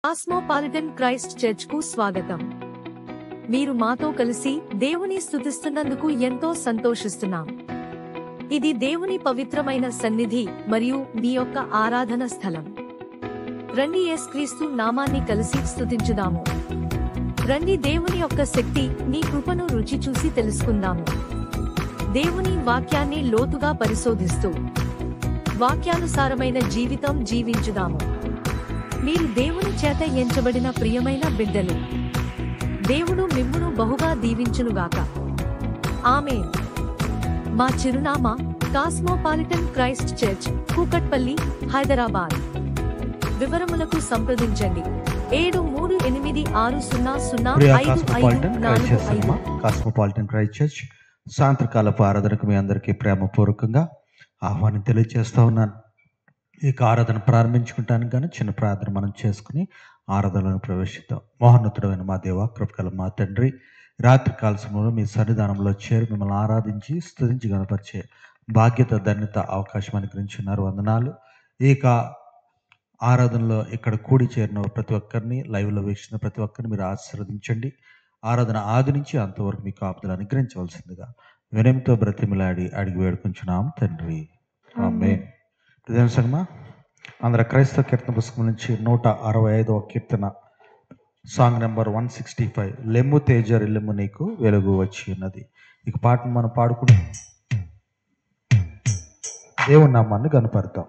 Cosmopolitan Christ church కు స్వాగతం. మీరు మాతో కలిసి దేవుని స్తుతిస్తున్నందుకు ఎంతో సంతోషిస్తున్నాం. ఇది దేవుని పవిత్రమైన సన్నిధి మరియు మీ యొక్క ఆరాధన స్థలం. రండి యేసుక్రీస్తు నామాన్ని కలిసి స్తుతించుదాము. రండి దేవుని యొక్క శక్తి, నీ కృపను రుచి చూసి తెలుసుకుందాము. దేవుని వాక్యాన్ని లోతుగా పరిశోధిస్తూ వాక్యానుసారమైన జీవితం జీవించుదాము. మీరు దేవుని చేత ఎంచబడిన ప్రియమైన బిడ్డలు. దేవుడు మిమ్మును బహుగా దీవించునుగాక. ఆమేన్. మా చిరునామా cosmopolitan Christ church, Kukatpally, Hyderabad. వివరములకు సంప్రదించండి 7386005545. కాస్మోపాలిటన్ క్రైస్ట్ చర్చ్ సాయంత్రకాలపు ఆరాధనకు మీ అందరికీ ప్రేమపూర్వకంగా ఆహ్వానం తెలియజేస్తా ఉన్నాను. ఈ ఆరాధన ప్రారంభించుకుంటానికి కానీ చిన్న ప్రార్థన మనం చేసుకుని ఆరాధనలో ప్రవేశిద్దాం. మహోన్నతుడైన మా దేవ, కృపగల మా తండ్రి, రాత్రి కాల సమయంలో మీ సన్నిధానంలో చేరి మిమ్మల్ని ఆరాధించి స్తుతించి గణపరిచే బాధ్యత, ధన్యత, అవకాశం అనుగ్రహించున్నారు. వందనాలు. ఈ ఆరాధనలో ఇక్కడ కూడి చేరిన ప్రతి ఒక్కరిని, లైవ్లో వీక్షిస్తున్న ప్రతి ఒక్కరిని మీరు ఆశీర్వదించండి. ఆరాధన ఆది నుంచి అంతవరకు మీకు కాపుదలు అనుగ్రహించవలసిందిగా వినయంతో బ్రతిమిలాడి అడిగి వేడుకుంటున్నాం తండ్రి. ఆమేన్. సంగమా ఆంధ్ర క్రైస్తవ కీర్తన పుస్తకం నుంచి 165వ కీర్తన, సాంగ్ నెంబర్ 165, లెమ్ము తేజరిల్లెమ్ము నీకు వెలుగు వచ్చి ఉన్నది. ఇక పాటను మనం పాడుకుంటూ దేవుని నామాన్ని కనపడతాం.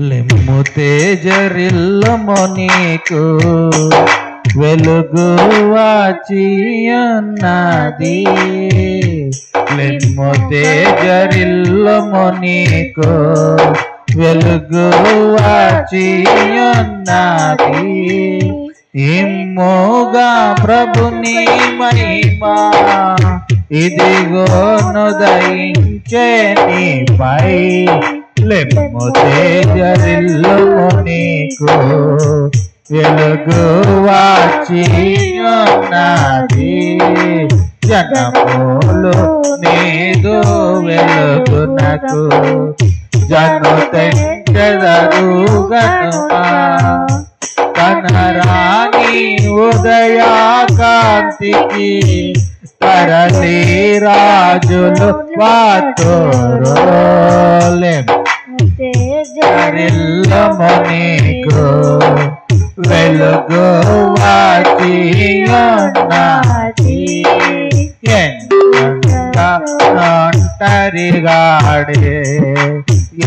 లెమ్ము తేజరిల్లెమ్ము నీకు వెలుగు వచ్చి ఉన్నది, లెమ్ము తేజరిల్లెమ్ము నీకు వెలుగు వచ్చి ఉన్నది. ఇమ్ముగా ప్రభుని మహిమా ఇదిగో నుదయించే నీపై, లెమ్ము తేజరిల్లెమ్ము నీకు వెలుగు వచ్చి ఉన్నది. జనములు నీదు వెలుగునకు జను తెంచెదరు గనుమా, కనరాని ఉదయాకాంతికి తరలి రాజులు వాతోరో, లెమ్ము తేజరిల్లెమ్ము నీకు వెలుగు వచ్చి ఉన్నది. ఒంటరిగాడే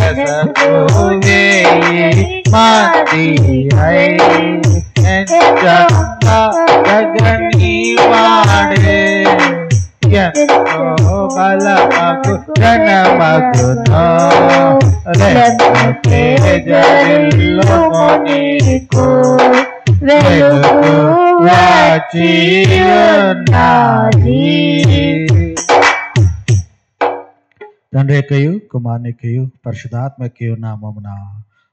ఎసగు వేయి మంది గగని వాడే ఎంతో బలమగు జనమగునో, లెమ్ము తేజరిల్లెమ్ము నీకు వెలుగు వచ్చి ఉన్నది. తండ్రి యొక్కయు, కుమారుని యొక్కయు, పరిశుద్ధాత్మ యొక్కయు నామమున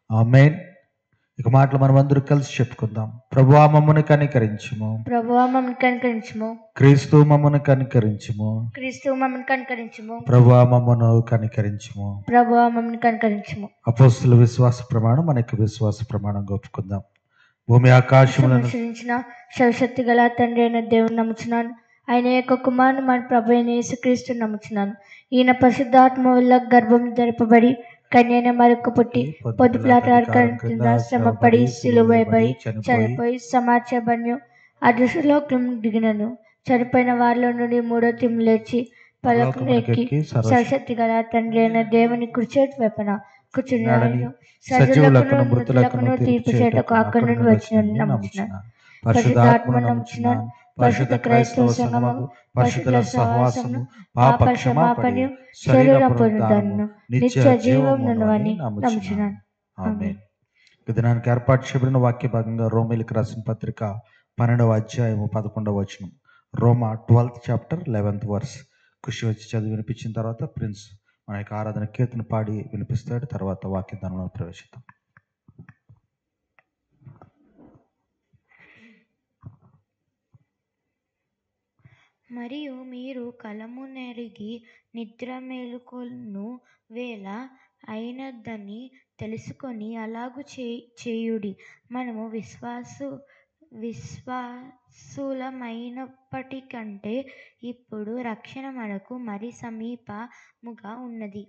ఆమేన్. ఇక మాటలు మనం అందరూ కలిసి చెప్పుకుందాం. ప్రభువా మమ్మను కనికరించుము, ప్రభువా మమ్మల్ని కనికరించుము. క్రీస్తు మమ్మను కనికరించుము, క్రీస్తు మమ్మల్ని కనికరించుము. ప్రభువా మమ్మను కనికరించుము. ప్రభువా మమ్మల్ని కనికరించుము. అపోస్తుల విశ్వాస ప్రమాణం, మనకి విశ్వాస ప్రమాణం ఒప్పుకుందాం. భూమి ఆకాశములను సృష్టించిన సర్వశక్తి గల తండ్రి అయిన దేవుని నమ్ముచున్నాను. ఆయన యొక్క కుమారుని మన ప్రభు అయిన యేసుక్రీస్తు నమ్ముచున్నాను. ఈయన పరిశుద్ధాత్మ వల్ల గర్భం ధరింపబడి కన్యైన మరొక పుట్టి పొద్దుపులాట కింద శ్రమపడి సిలువైబడి చనిపోయి సమాచారబన్యు అదృశ్యలోకం దిగినను. చనిపోయిన వారిలో నుండి మూడో తిమ్ము లేచి పరలోకం ఎక్కి సర్వశక్తి గల తండ్రి అయిన దేవుని కుడి వైపున కూర్చున్నాడు. సజీవులకును మృతులకును తీర్పు చేయుటకు అక్కడి నుండి వచ్చిన నమ్ముచున్నాను. పరిశుద్ధాత్మ నమ్ముచున్నాను. పరిశుద్ధ క్రైస్తవ సంఘము, పరిశుద్ధుల సహవాసము, పాప క్షమాపణయు, శరీర పునరుద్ధరణను, నిత్య జీవమును అని నమ్ముచున్నాను. ఆమేన్. ఈ దినానికి ఏర్పాటు చేయబడిన వాక్య భాగంగా రోమీయులకు రాసిన పత్రిక 12వ అధ్యాయము 11వ వచనం, రోమా 12th chapter 11th verse. కృషి వచ్చి చదివి వినిపించిన తర్వాత ప్రిన్స్ మన యొక్క ఆరాధన కీర్తన పాడి వినిపిస్తాడు. తర్వాత వాక్య దానంలో ప్రవేశిద్దాం. మరియు మీరు కలము నెరిగి నిద్ర మేలుకొను వేళ అయినదని తెలుసుకొని అలాగు చేయుడి. మనము విశ్వాసులమైనప్పటికంటే ఇప్పుడు రక్షణ మనకు మరి సమీపముగా ఉన్నది.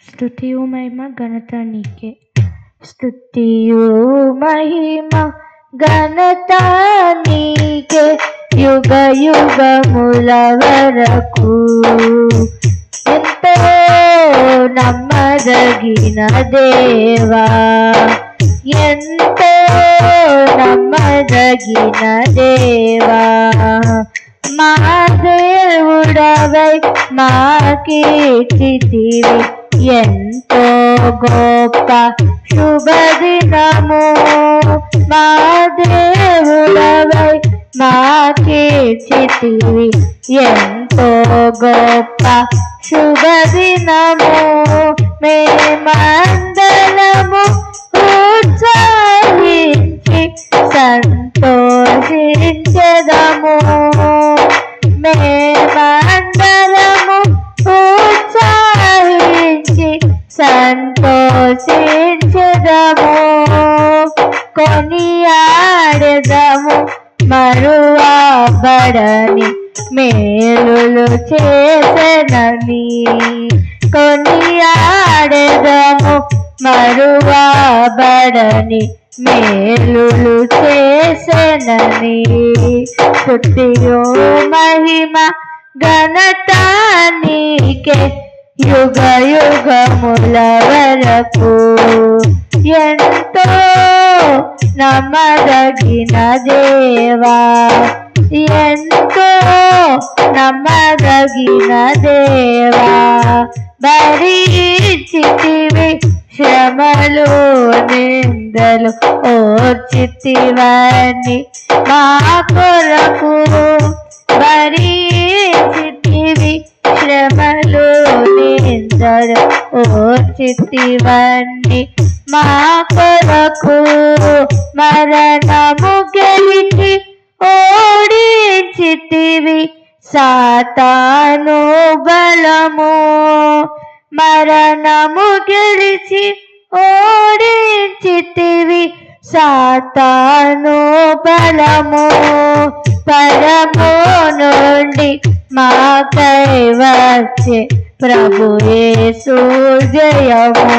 స్తుతియు మహిమ ఘనత నీకే. స్తుతియు మహిమ ఘనత నీకే యుగ యుగముల వరకు. ఎంతో నమ్మదగిన దేవా, ఎంతో నమ్మదగిన దేవా, మా దేవుడవై మాకీర్తివి. ఎంతో గొప్ప శుభదినము, మా దేవుడవై మాకీర్తివి. ఎంతో గొప్ప శుభదినము, మేమందరము ఉత్సాహించి సంతోషించెదము. మేమందరము ఉత్సాహించి సంతోషించెదము. కొనియాడెదము మరువబడని మేలులు చేసెనని. కొనియాడెదము మరువబడని మేలులు చేసెనని. స్తుతియు మహిమ ఘనత నీకే యుగ యుగముల వరకు. ఎంతో నమ్మదగిన దేవా, ఎంతో నమ్మదగిన దేవా, భరించితివి శ్రమలు నిందలు ఓర్చితివని మా కొరకు. భరించితివి శ్రమలు నిందలు ఓర్చితివని మా కొరకు. మరణము గెలిచి ఓడించితివి సాతాను బలము. మరణము గెలిచి ఓడించితివి సాతాను బలము. పరము నుండి మాకై వచ్చే ప్రభు యేసు జయము.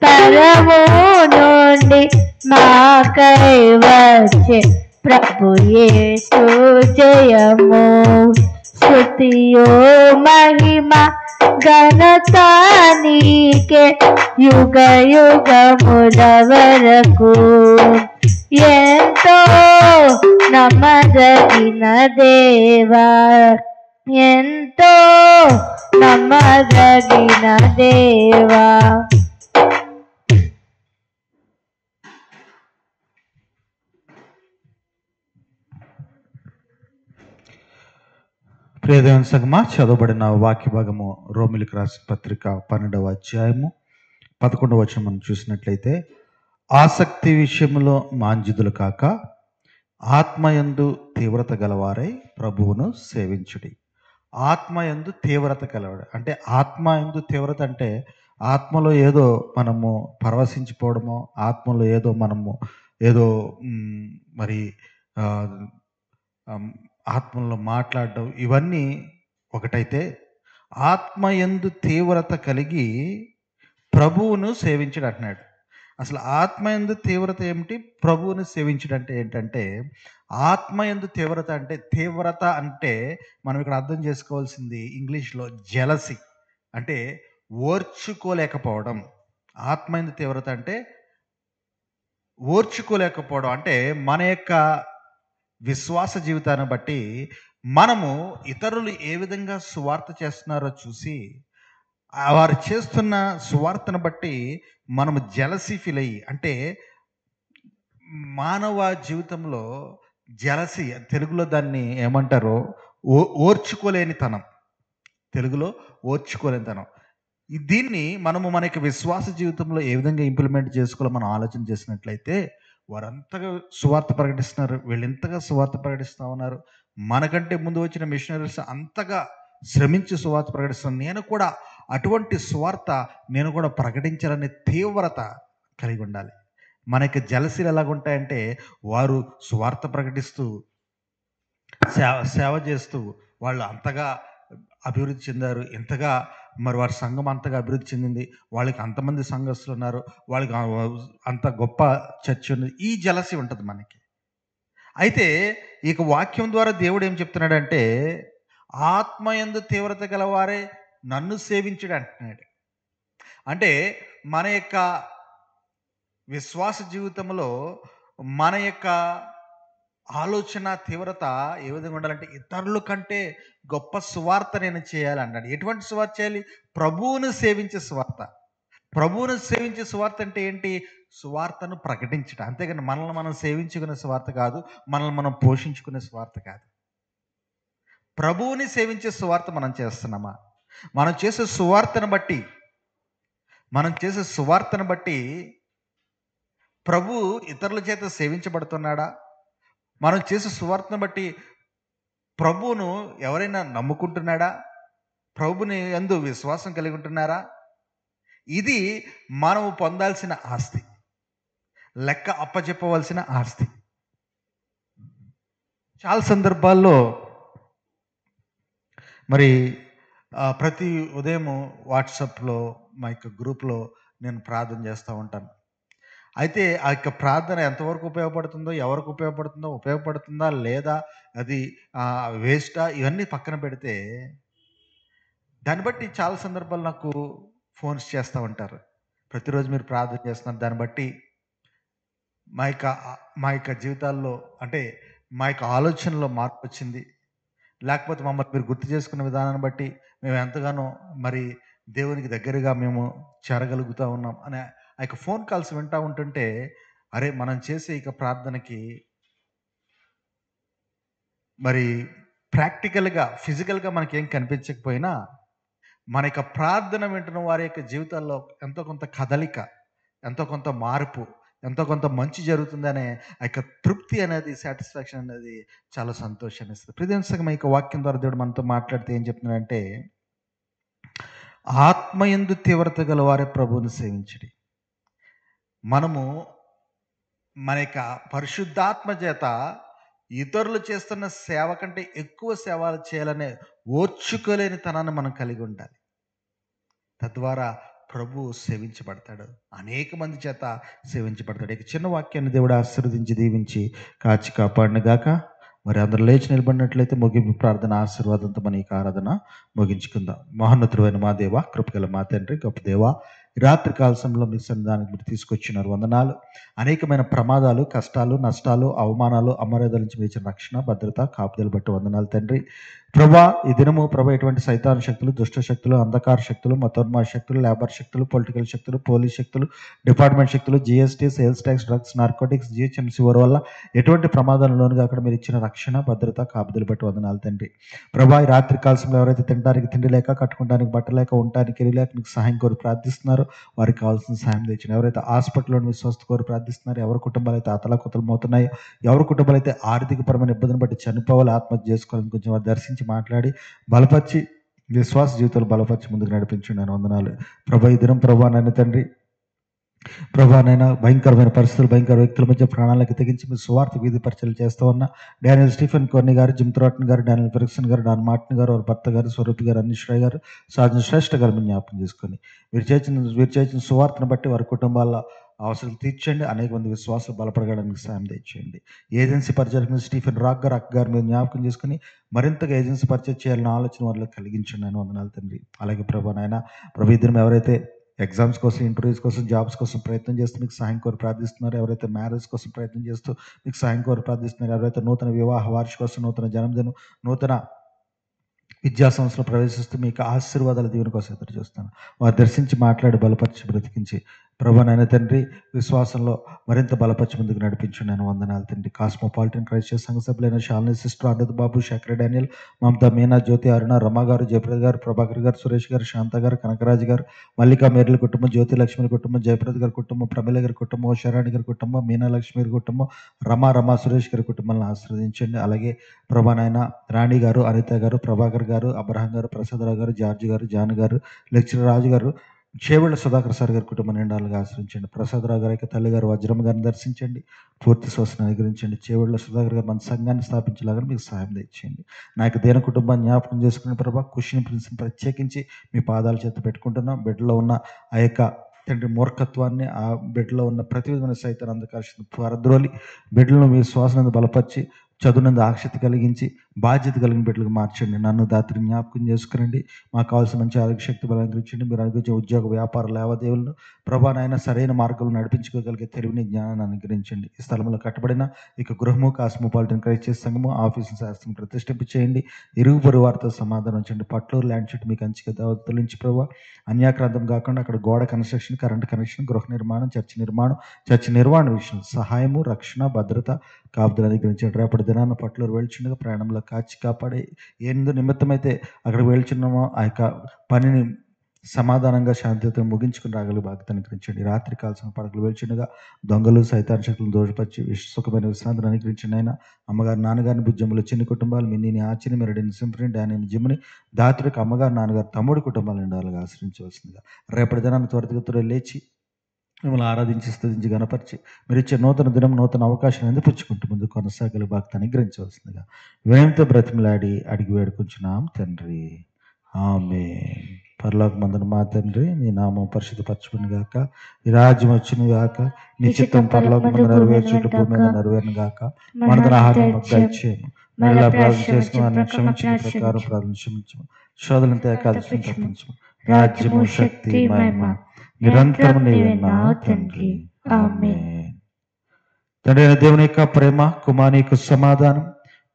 పరము నుండి మాకై వచ్చే ప్రభు యేసు జయము. స్తుతియు మహిమ ఘనత నీకే యుగ యుగముల వరకు. ఎంతో నమ్మదగిన దేవా, ఎంతో నమ్మదగిన దేవా. ప్రియదేవన్ సంగమా, చదవబడిన వాక్య భాగము రోమిలికి రాసిన పత్రిక 12వ అధ్యాయము 11వ వచనం మనం చూసినట్లయితే, ఆసక్తి విషయంలో మాంజిదులు కాక ఆత్మయందు తీవ్రత గలవారై ప్రభువును సేవించుడి. ఆత్మయందు తీవ్రత గలవాడు అంటే, ఆత్మయందు తీవ్రత అంటే ఆత్మలో ఏదో మనము పరవశించిపోవడమో, ఆత్మలో ఏదో మనము ఏదో మరి ఆత్మలో మాట్లాడడం, ఇవన్నీ ఒకటైతే ఆత్మయందు తీవ్రత కలిగి ప్రభువును సేవించడం అంటున్నాడు. అసలు ఆత్మయందు తీవ్రత ఏమిటి, ప్రభువును సేవించడం అంటే ఏంటంటే, ఆత్మయందు తీవ్రత అంటే, తీవ్రత అంటే మనం ఇక్కడ అర్థం చేసుకోవాల్సింది ఇంగ్లీష్లో జెలసీ అంటే ఓర్చుకోలేకపోవడం. ఆత్మయందు తీవ్రత అంటే ఓర్చుకోలేకపోవడం అంటే మన యొక్క విశ్వాస జీవితాన్ని బట్టి మనము ఇతరులు ఏ విధంగా సువార్త చేస్తున్నారో చూసి వారు చేస్తున్న సువార్తను బట్టి మనము జెలసీ ఫీల్ అయ్యి, అంటే మానవ జీవితంలో జెలసీ, తెలుగులో దాన్ని ఏమంటారో ఓర్చుకోలేనితనం, తెలుగులో ఓర్చుకోలేనితనం. దీన్ని మనము మనకి విశ్వాస జీవితంలో ఏ విధంగా ఇంప్లిమెంట్ చేసుకోవాలో మనం ఆలోచన చేసినట్లయితే, వారు అంతగా సువార్త ప్రకటిస్తున్నారు, వీళ్ళు ఇంతగా సువార్త ప్రకటిస్తూ ఉన్నారు, మనకంటే ముందు వచ్చిన మిషనరీస్ అంతగా శ్రమించి సువార్త ప్రకటిస్తున్నారు, నేను కూడా అటువంటి సువార్త నేను కూడా ప్రకటించాలనే తీవ్రత కలిగి ఉండాలి. మనకి జలసీలు ఎలాగుంటాయంటే, వారు సువార్త ప్రకటిస్తూ సేవ చేస్తూ వాళ్ళు అంతగా అభివృద్ధి చెందారు, ఇంతగా మరి వారి సంఘం అంతగా అభివృద్ధి చెందింది, వాళ్ళకి అంతమంది సంఘస్థులు ఉన్నారు, వాళ్ళకి అంత గొప్ప చర్చ్ ఉంది, ఈ జలసి ఉంటుంది మనకి. అయితే ఇక వాక్యం ద్వారా దేవుడు ఏం చెప్తున్నాడంటే, ఆత్మయందు తీవ్రత గలవారే నన్ను సేవించుడు అంటున్నాడు. అంటే మన యొక్క విశ్వాస జీవితంలో మన యొక్క ఆలోచన తీవ్రత ఏ విధంగా ఉండాలంటే, ఇతరుల కంటే గొప్ప సువార్త నేను చేయాలి అన్నాడు. ఎటువంటి సువార్త చేయాలి? ప్రభువును సేవించే సువార్త. ప్రభువును సేవించే సువార్త అంటే ఏంటి? సువార్తను ప్రకటించడం. అంతేగాని మనల్ని మనం సేవించుకునే సువార్త కాదు, మనల్ని మనం పోషించుకునే సువార్త కాదు. ప్రభువుని సేవించే సువార్త మనం చేస్తున్నామా? మనం చేసే సువార్తను బట్టి ప్రభు ఇతరుల చేత సేవించబడుతున్నాడా? మనం చేసే సువార్తను బట్టి ప్రభువును ఎవరైనా నమ్ముకుంటున్నాడా? ప్రభుని యందు విశ్వాసం కలిగి ఉంటున్నారా? ఇది మనము పొందాల్సిన ఆస్తి, లెక్క అప్పచెప్పవలసిన ఆస్తి. చాలా సందర్భాల్లో మరి ప్రతి ఉదయం వాట్సాప్లో మా యొక్క గ్రూప్లో నేను ప్రార్థన చేస్తూ ఉంటాను. అయితే ఆ యొక్క ప్రార్థన ఎంతవరకు ఉపయోగపడుతుందో, ఎవరికి ఉపయోగపడుతుందా లేదా, అది వేస్టా, ఇవన్నీ పక్కన పెడితే, దాన్ని బట్టి చాలా సందర్భాలు నాకు ఫోన్స్ చేస్తూ ఉంటారు. ప్రతిరోజు మీరు ప్రార్థన చేస్తున్నారు, దాన్ని బట్టి మా యొక్క జీవితాల్లో అంటే మా యొక్క ఆలోచనలో మార్పు వచ్చింది, లేకపోతే మమ్మల్ని మీరు గుర్తు చేసుకున్న విధానాన్ని బట్టి మేము ఎంతగానో మరి దేవునికి దగ్గరగా మేము చేరగలుగుతూ ఉన్నాం అనే ఆ యొక్క ఫోన్ కాల్స్ వింటూ ఉంటుంటే, అరే మనం చేసే ఇక ప్రార్థనకి మరి ప్రాక్టికల్గా ఫిజికల్గా మనకేం కనిపించకపోయినా, మన యొక్క ప్రార్థన వింటున్న వారి యొక్క జీవితాల్లో ఎంతో కొంత కదలిక, ఎంతో కొంత మార్పు, ఎంతో కొంత మంచి జరుగుతుందనే ఆ యొక్క తృప్తి అనేది, సాటిస్ఫాక్షన్ అనేది చాలా సంతోషాన్ని ఇస్తుంది. ప్రతిదిన ఈ యొక్క వాక్యం ద్వారా దేవుడు మనతో మాట్లాడితే ఏం చెప్తున్నాడంటే, ఆత్మయందు తీవ్రత గల వారే ప్రభువుని సేవించడి. మనము మన యొక్క పరిశుద్ధాత్మ చేత ఇతరులు చేస్తున్న సేవ కంటే ఎక్కువ సేవలు చేయాలనే ఓర్చుకోలేని తనాన్ని మనం కలిగి ఉండాలి. తద్వారా ప్రభు సేవించబడతాడు, అనేక మంది చేత సేవించబడతాడు. ఇక చిన్న వాక్యాన్ని దేవుడు ఆశీర్వదించి దీవించి కాచి కాపాడిన గాక. మరి అందరూ లేచి నిలబడినట్లయితే ముగింపు ప్రార్థన ఆశీర్వాదంతో మన ఈ ఆరాధన ముగించుకుందాం. మహోన్నతుడైన మా దేవ, కృపగల మా తండ్రి, గొప్ప దేవ, రాత్రి కాల సమయంలో మీ సన్నిధానికి మీరు తీసుకొచ్చినారు, వందనాలు. అనేకమైన ప్రమాదాలు, కష్టాలు, నష్టాలు, అవమానాలు, అమర్యాదల నుంచి మీరు ఇచ్చిన రక్షణ, భద్రత, కాపుదలు బట్టి వందనాలు తండ్రి. ప్రభా, ఈ దినము ఎటువంటి సైతాన్ శక్తులు, దుష్ట శక్తులు, అంధకార శక్తులు, మతోన్మాద శక్తులు, లేబర్ శక్తులు, పొలిటికల్ శక్తులు, పోలీస్ శక్తులు, డిపార్ట్మెంట్ శక్తులు, GST, sales tax, drugs, narcotics, GHMC వారి వల్ల ఎటువంటి ప్రమాదంలోనుగా అక్కడ మీరు ఇచ్చిన రక్షణ, భద్రత, కాపుదలు బట్టి వందనాలు తండ్రి. ప్రభా, ఈ రాత్రి కాలంలో ఎవరైతే తినడానికి తిండి లేక, కట్టుకోవడానికి బట్ట లేక, ఉండటానికి ఇల్లు లేక మీకు సహాయం కోరి ప్రార్థిస్తున్నారో వారికి కావాల్సిన సహాయం తెచ్చిన, ఎవరైతే హాస్పిటల్లో మీ స్వస్థ కోరి ప్రార్థిస్తున్నారో, ఎవరి కుటుంబాలు అయితే అతలాకుతలమవుతున్నాయో, ఎవరి కుటుంబాలు అయితే ఆర్థికపరమైన ఇబ్బందిని బట్టి చనిపోవాలి, ఆత్మహత్య చేసుకోవాలని కొంచెం వారు దర్శించి మాట్లాడి బలపరిచి విశ్వాస జీవితాలు బలపరిచి ముందుకు నడిపించున్నాను, వందనాలు. ప్రభా, ఈ దినం ప్రభా నాయన తండ్రి, ప్రభా నైనా భయంకరమైన పరిస్థితులు, భయంకర వ్యక్తుల మధ్య ప్రాణాలకు తెగించి మీరు సువార్త వీధి పరిచయం చేస్తూ ఉన్న డానియల్ స్టీఫెన్ కోర్ని గారు, జిమ్ థ్రాటన్ గారు, డానియల్ ఫెరిక్సన్ గారు, డాన్ మార్టిన్ గారు, వారి భర్త గారు, స్వరూప్ గారు, అనిశ్రాయ్ గారు, సాజన్ శ్రేష్ఠ గారు మీరు జ్ఞాపకం చేసుకొని మీరు చేసిన సువార్తను బట్టి వారి కుటుంబాల అవసరాలు తీర్చండి, అనేక మంది విశ్వాసాలు బలపడడానికి సాయం తెచ్చేయండి. ఏజెన్సీ పరిచయం స్టీఫెన్ రాక్ గారు, అక్క గారు మీరు జ్ఞాపకం చేసుకుని మరింతగా ఏజెన్సీ పరిచయం చేయాలన్న ఆలోచన వారిలో కలిగించండి అని వందనాలు తండ్రి. అలాగే ప్రభా నాయన, ప్రభు ఇద్దరు ఎవరైతే ఎగ్జామ్స్ కోసం, ఇంటర్వ్యూస్ కోసం, జాబ్స్ కోసం ప్రయత్నం చేస్తూ మీకు సహాయం కోరి ప్రార్థిస్తున్నారు, ఎవరైతే మ్యారేజ్ కోసం ప్రయత్నం చేస్తూ మీకు సహాయం కోరి ప్రార్థిస్తున్నారు, ఎవరైతే నూతన వివాహ వార్షిక కోసం, నూతన జన్మదినం, నూతన విద్యా సంస్థలో ప్రవేశిస్తూ మీకు ఆశీర్వాదాల దీవెన కోసం ఎదురు చూస్తాను, వారు దర్శించి మాట్లాడి బలపరిచి బ్రతికించి ప్రభా నాయన తండ్రి విశ్వాసంలో మరింత బలపరిచి ముందుకు నడిపించండి. నేను వందనాలు తండ్రి. కాస్మోపాలిటన్ క్రైస్ట్ సంఘ సభ్యులైన శాలిని సిస్టర్, ఆనంద్ బాబు, శేఖర్ డానియల్, మమతా, మీనా, జ్యోతి, అరుణ, రమ గారు, జయప్రద్ గారు, ప్రభాకర్ గారు, సురేష్ గారు, శాంత గారు, కనకరాజు గారు, మల్లికా మేర్ల కుటుంబం, జ్యోతి లక్ష్మి కుటుంబం, జయప్రద్ గారి కుటుంబం, ప్రమిళ గారి కుటుంబం, శరాణి గారి కుటుంబం, మీనా లక్ష్మి గారి కుటుంబం, రమ సురేష్ గారి కుటుంబాలను ఆశీర్వదించండి. అలాగే ప్రభా నాయన రాణి గారు, అనిత గారు, ప్రభాకర్ గారు, అబ్రహం గారు, ప్రసాదరావు గారు, జార్జి గారు, జాన్ గారు, లెక్చరర్ రాజు గారు, చేవెళ్ల సుధాకర్ సార్ గారి కుటుంబం నిండాలుగా ఆశ్రయించండి. ప్రసాదరావు గారి యొక్క తల్లి గారు వజ్రమ్మ గారిని దర్శించండి, పూర్తి శ్వాసను అనుగ్రహించండి. చేవెళ్ల సుధాకర్ గారు మన సంఘాన్ని స్థాపించేలాగా మీకు సహాయం తెచ్చేయండి. నా యొక్క దేన కుటుంబాన్ని జ్ఞాపకం చేసుకునే ప్రభా కుషిని ప్రిన్స్ని ప్రత్యేకించి మీ పాదాల చేత పెట్టుకుంటున్నాం. బిడ్డలో ఉన్న ఆ యొక్క తండ్రి మూర్ఖత్వాన్ని, ఆ బిడ్డలో ఉన్న ప్రతి విధమైన సైతాన్ని అంధకారం పరద్రోలి బిడ్డలను మీ శ్వాసనందు బలపరిచి చదువునందు ఆసక్తి కలిగించి బాధ్యత కలిగిన బిడ్డలకు మార్చండి. నన్ను దాత్రి జ్ఞాపకం చేసుకురండి. మాకు కావాల్సిన మంచి ఆరోగ్య శక్తి బలం అందించండి. మీరు అనుగ్రహించే ఉద్యోగ వ్యాపార లావాదేవీలను ప్రభా నాయన సరైన మార్గంలో నడిపించుకోగలిగే తెలివిని జ్ఞానాన్ని అనుగ్రహించండి. ఈ స్థలంలో కట్టబడిన ఇక గృహము కాస్మోపాలిటన్ క్రైస్ట్ సంఘము ఆఫీసు శాస్త్రం ప్రతిష్ఠింప చేయండి. ఇరుగు పొరుగు వారితో సమాధానం ఉంచండి. పట్లూరు ల్యాండ్ షీట్ మీకు అంచిగా తొలించి ప్రభావ అన్యాక్రాంతం కాకుండా అక్కడ గోడ కన్స్ట్రక్షన్, కరెంట్ కనెక్షన్, గృహ నిర్మాణం, చర్చి నిర్మాణ విషయం సహాయము, రక్షణ, భద్రత కాపుదలు అనుగ్రహించండి. రేపటి దినాన్ని పట్లూరు వెళ్చుండగా ప్రయాణంలో కాచి కాపాడే ఎందు నిమిత్తమైతే అక్కడికి వెళ్చున్నామో ఆ యొక్క పనిని సమాధానంగా శాంతితో ముగించుకుని రాగలిగే బాధ్యత అనుగ్రహించండి. రాత్రి కాల్సిన పడకలు వెళ్చుండగా దొంగలు సైతాన్ శక్తులను దోషపరిచి సుఖమైన విశ్రాంతిని అనుగ్రహించండి. అయినా అమ్మగారు నాన్నగారిని బుజ్జములు చిన్ని కుటుంబాలు మిన్నీని ఆచిని మెరడిని సింపుని డానిని జిమ్ని దాతుడికి అమ్మగారు నాన్నగారు తమ్ముడి కుటుంబాలు నిండాలుగా ఆశ్రయించవలసిందిగా. రేపటి దినాన్ని త్వరితగతిలో లేచి మిమ్మల్ని ఆరాధించి స్తుతించి గణపరిచి మీరు ఇచ్చే నూతన దినం నూతన అవకాశం అందిపుచ్చుకుంటూ ముందు కొనసాగల భక్తి అనుగ్రహించవలసిందిగా వినయంతో బ్రతిమలాడి అడిగి వేడుకుంటున్నాం తండ్రి. ఆమేన్. పరలోకమందున మా తండ్రి, నీ నామం పరిశుద్ధపరచుకుని గాక, ఈ రాజ్యం వచ్చును గాక, నీ చిత్తం పరలోకమందు నెరవేర్చుట భూమి మీద నెరవేరును గాక. మనకు ఆహారం దయచేయము, మరలా ప్రార్థన చేసుకుని వారిని క్షమించిన ప్రకారం ప్రార్థన క్షమించము, శోధనను తేకాల్సిన తప్పించము. రాజ్యము, శక్తి, మహిమ నిరంతరం నీవెన్నావు తండ్రి. ఆమేన్. తండ్రి అయిన దేవుని యొక్క ప్రేమ, కుమారుని యొక్క సమాధానం,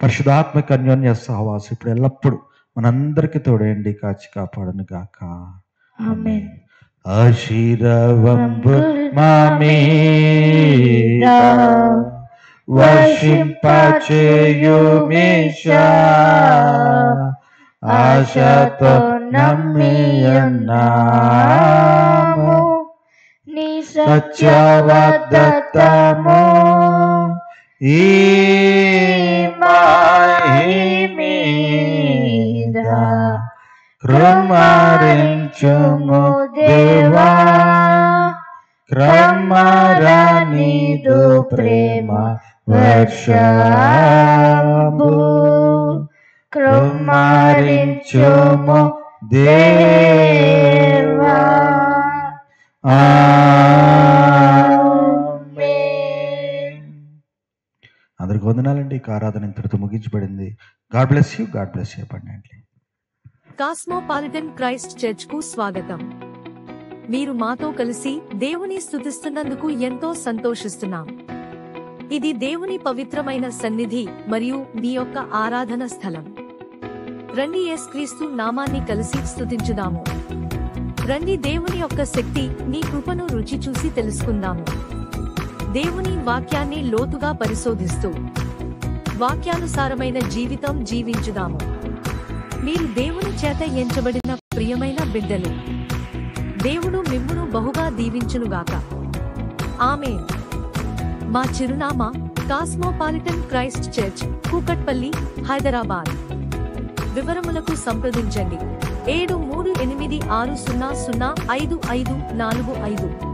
పరిశుద్ధాత్మక అన్యోన్య సహవాసం ఇప్పుడు ఎల్లప్పుడూ మనందరికీ తోడేయండి, కాచి కాపాడను గాక. ఆమేన్. ఆశీర్వంబు మామీద వర్షింపచేయుమీశా, ఆశతో నమ్మియున్నాము నీ సత్యవద్దతము ఈ మహిమీద కృమరించుము దేవా, క్రమరనిదు ప్రేమ వర్షంబు కృమరించుము దేవా. అందరికి వందనాలండి. ఈ ఆరాధన ఇంతటితో ముగించబడింది. God bless you. God bless you abundantly. Cosmopolitan Christ church కు స్వాగతం. మీరు మాతో కలిసి దేవుని స్తుతిస్తున్నందుకు ఎంతో సంతోషిస్తున్నాం. ఇది దేవుని పవిత్రమైన సన్నిధి మరియు మీ యొక్క ఆరాధన స్థలం. రండి యేసుక్రీస్తు నామాన్ని కలిసి స్తుతించుదాము. రండి దేవుని యొక్క శక్తి, నీ కృపను రుచి చూసి తెలుసుకుందాము. దేవుని వాక్యాన్ని లోతుగా పరిశోధిస్తూ వాక్యానుసారమైన జీవితం జీవించుదాము. మీరు దేవుని చేత ఎంచబడిన ప్రియమైన బిడ్డలు. దేవుడు మిమ్మును బహుగా దీవించునుగాక. ఆమేన్. మా చిరునామా cosmopolitan Christ church, Kukatpally, Hyderabad. వివరములకు సంప్రదించండి 7386005545.